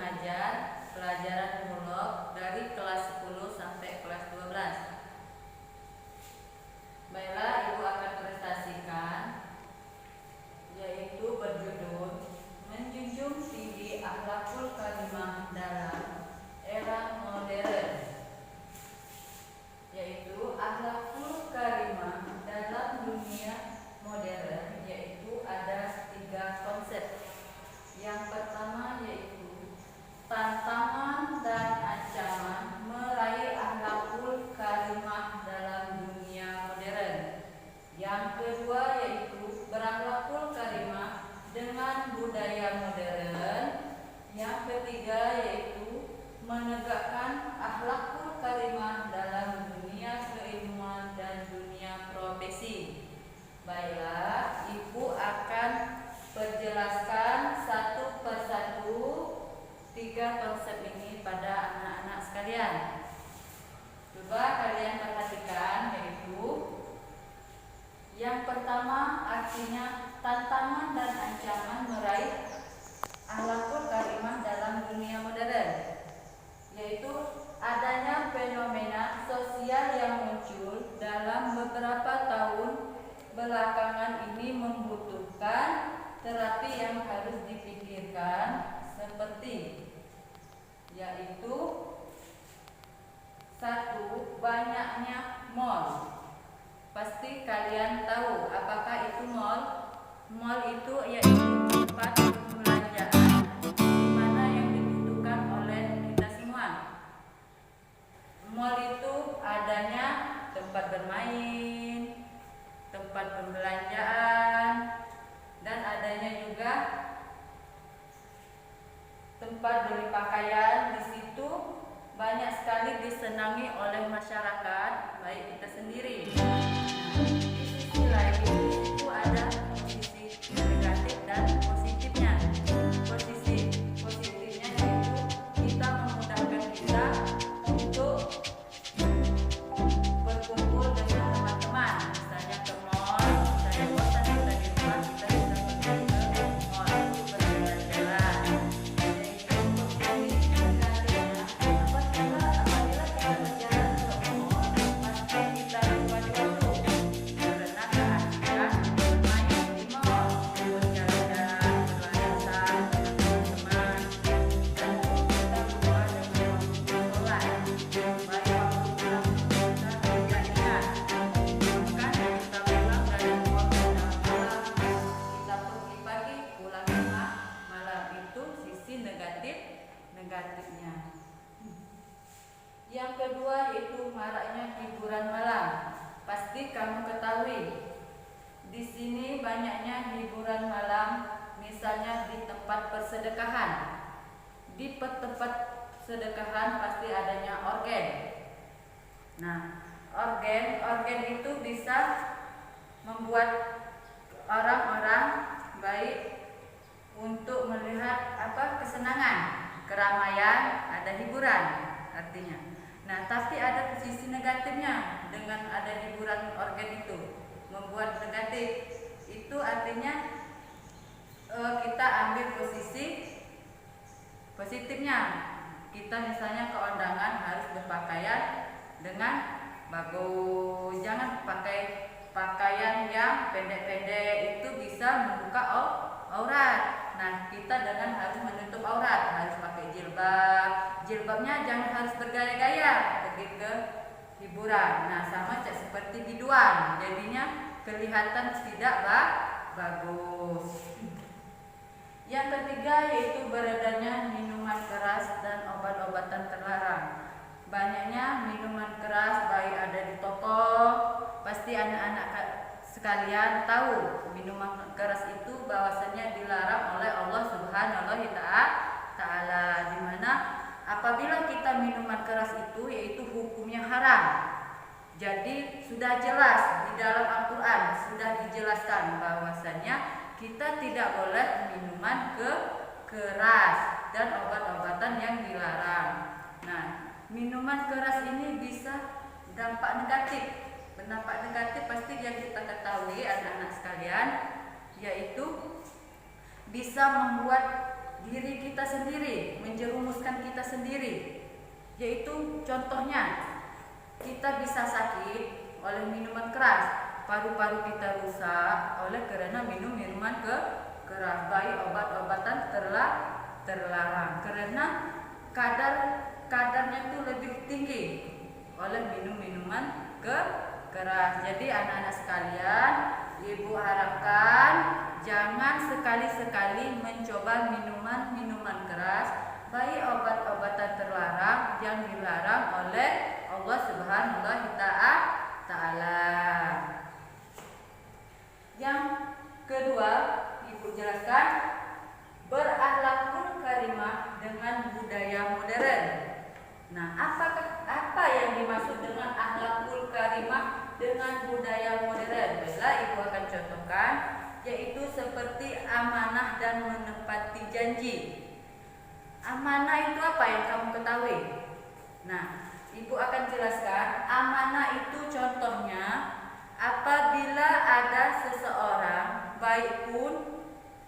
mengajar pelajaran homolog dari kelas 10 sampai kelas 12. Baiklah, Ibu akan presentasikan yaitu berjudul Menjunjung Tinggi Akhlakul Karimah dalam Era Modern. Yaitu akhlakul karimah dalam dunia modern, yaitu ada 3 konsep. Yang pertama yaitu tantangan dan ancaman meraih akhlakul karimah dalam dunia modern. Yang kedua yaitu berakhlakul karimah dengan budaya modern. Yang ketiga yaitu menegakkan akhlakul karimah dalam dunia keilmuan dan dunia profesi. Baiklah, Ibu akan perjelaskan satu persatu 3 konsep ini pada anak-anak sekalian. Coba kalian perhatikan, yaitu yang pertama artinya tantangan dan ancaman meraih akhlakul karimah dalam dunia modern, yaitu adanya fenomena sosial yang muncul dalam beberapa tahun belakangan ini membutuhkan terapi yang harus dipikirkan, seperti yaitu 1. Banyaknya mall. Pasti kalian tahu apakah itu mall. Mall itu yaitu tempat perbelanjaan di mana yang dibutuhkan oleh kita semua. Mall itu adanya tempat bermain, tempat pembelanjaan, dan adanya juga tempat beli pakaian. Di situ banyak sekali disenangi oleh masyarakat, baik kita sendiri. Di sisi lain, di situ ada posisi negatif dan positifnya. Posisi positifnya yaitu kita memudahkan kita untuk berkumpul dengan teman-teman, misalnya ke mall. Misalnya bosan kita di rumah, kita bisa pergi ke mall untuk berjalan-jalan. Yaitu posisi negatifnya, apabila kita berjalan ke mall, pasti kita lupa di waktu, karena keasikan bermain di mall, berjalan-jalan, berlayasan dengan teman-teman, dan kita lupa dengan waktu sholat. Baik waktu pulang kita tidak ingat. Makanya kita pulang dari mall malam, kita pergi pagi, pulang malam. Itu sisi negatifnya. Yang kedua yaitu maraknya hiburan malam. Pasti kamu ketahui, di sini banyaknya hiburan malam, misalnya di tempat persedekahan. Di tempat sedekahan pasti adanya organ. Nah, organ itu bisa membuat orang-orang baik untuk melihat kesenangan, keramaian, ada hiburan artinya. Nah, tapi ada sisi negatifnya dengan ada hiburan organ itu, membuat negatif. Itu artinya kita ambil posisi positifnya. Kita misalnya ke undangan harus berpakaian dengan bagus. Jangan pakai pakaian yang pendek-pendek, itu bisa membuka aurat. Nah, kita dengan harus menutup aurat, harus pakai jilbab. Jilbabnya jangan harus bergaya-gaya pergi ke hiburan. Nah, sama seperti biduan, jadinya kelihatan tidak bagus. Yang ketiga yaitu beredarnya minuman keras dan obat-obatan terlarang. Banyaknya minuman keras baik ada di toko. Pasti anak-anak sekalian tahu minuman keras itu bahwasanya dilarang oleh Allah Subhanahu wa Ta'ala, di mana apabila kita minuman keras itu yaitu hukumnya haram. Jadi sudah jelas di dalam Al-Quran sudah dijelaskan bahwasanya kita tidak boleh minuman keras dan obat-obatan yang dilarang. Nah, minuman keras ini bisa dampak negatif. Berdampak negatif pasti yang kita ketahui anak-anak sekalian, yaitu bisa membuat diri kita sendiri, menjerumuskan kita sendiri. Yaitu contohnya, kita bisa sakit oleh minuman keras, paru-paru kita rusak oleh karena minum minuman keras, baik obat-obatan terlarang karena kadarnya itu lebih tinggi oleh minum minuman keras. Jadi anak-anak sekalian, ibu harapkan jangan sekali-sekali mencoba minuman keras, baik obat-obatan terlarang yang dilarang oleh Allah Subhanahu wa Ta'ala. Yang kedua, ibu jelaskan berakhlakul karimah dengan budaya modern. Nah, apa yang dimaksud dengan akhlakul karimah dengan budaya modern? Baiklah, ibu akan contohkan, yaitu seperti amanah dan menepati janji. Amanah itu apa yang kamu ketahui? Nah, ibu akan jelaskan. Amanah itu contohnya apabila ada seseorang, baik pun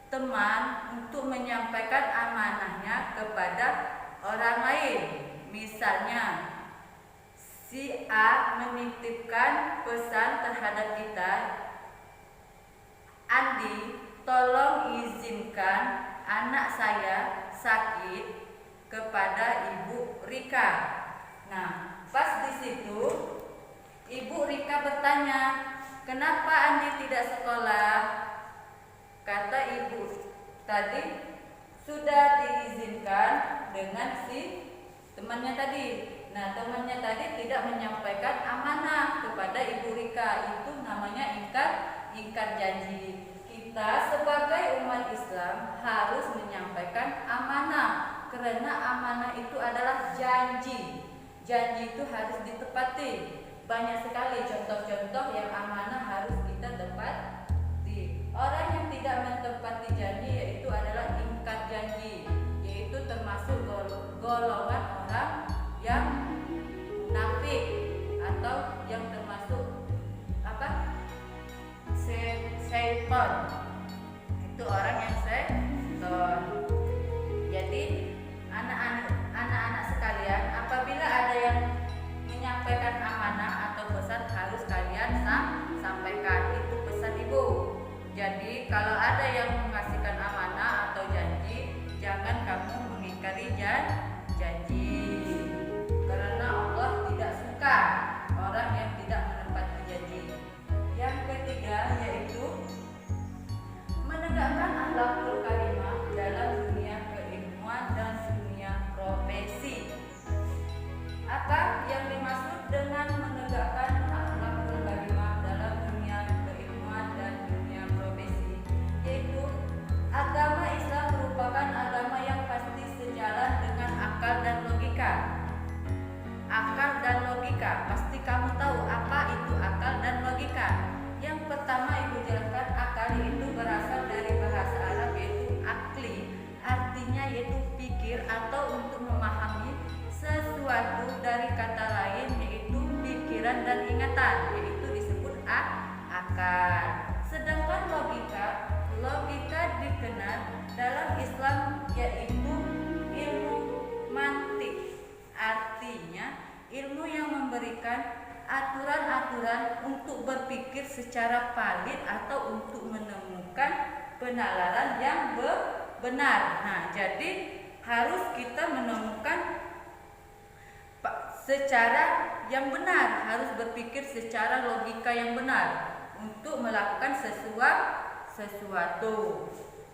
teman, untuk menyampaikan amanahnya kepada orang lain. Misalnya, si A menitipkan pesan terhadap kita, Andi, tolong izinkan anak saya sakit kepada Ibu Rika. Nah, pas di situ Ibu Rika bertanya, kenapa Andi tidak sekolah? Kata ibu tadi, sudah diizinkan dengan si temannya tadi. Nah, temannya tadi tidak menyampaikan amanah kepada Ibu Rika. Itu namanya ingkar janji. Kita sebagai umat Islam harus menyampaikan amanah, karena amanah itu adalah janji. Janji itu harus ditepati. Banyak sekali contoh-contoh yang amanah harus kita tepati. Orang yang tidak menepati janji yaitu adalah ingkar janji, yaitu termasuk golongan orang yang munafik atau yang termasuk syaitan. Itu orang yang syaitan. Jadi anak-anak sekalian, apabila ada yang menyampaikan amanah atau pesan harus kalian sampaikan. Itu pesan ibu. Jadi kalau ada yang mengasihkan amanah atau janji, jangan kamu mengingkari janji, karena Allah tidak suka orang yang tidak menepati janji. Yang ketiga yaitu menegakkan akhlakul karimah dalam dunia keilmuan dan dunia profesi. Apa yang dimaksud dengan menegakkan akhlakul karimah dalam dunia keilmuan dan dunia profesi? Yaitu agama Islam merupakan agama yang pasti sejalan dengan akal dan logika. Akal dan logika, pasti kamu tahu apa itu akal dan logika. Yang pertama ibu jelaskan, akal itu berasal dari bahasa Arab yaitu akli, artinya yaitu pikir atau untuk memahami sesuatu dari kata lain yaitu pikiran dan ingatan, yaitu disebut akal. Sedangkan logika dikenal dalam Islam yaitu ilmu mantik, artinya ilmu yang memberikan aturan-aturan untuk berpikir secara valid atau untuk menemukan penalaran yang benar. Nah, jadi harus kita menemukan secara yang benar, harus berpikir secara logika yang benar untuk melakukan sesuatu.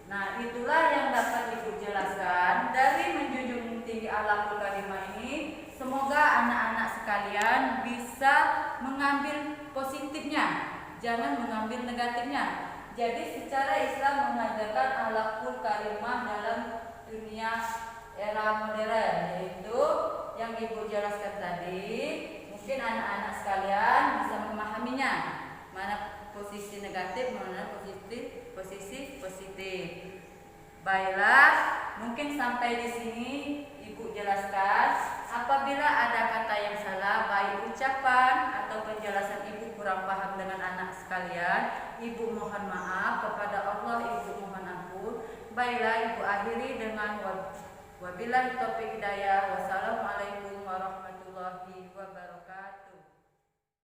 Nah, itulah yang dapat ibu jelaskan dari menjunjung tinggi akhlakul karimah ini. Semoga anak-anak sekalian bisa mengambil positifnya, jangan mengambil negatifnya. Jadi secara Islam mengajarkan akhlakul karimah dalam dunia era modern, yaitu yang ibu jelaskan tadi. Mungkin anak-anak sekalian bisa memahaminya, mana posisi negatif, mana posisi positif. Baiklah, mungkin sampai di sini ibu jelaskan. Apabila ada kata yang salah, baik ucapan atau penjelasan ibu kurang paham dengan anak sekalian, ibu mohon maaf kepada Allah, ibu mohon ampun. Baiklah, Ibu akhiri dengan wabillahi taufiq hidayah. Wassalamualaikum warahmatullahi wabarakatuh.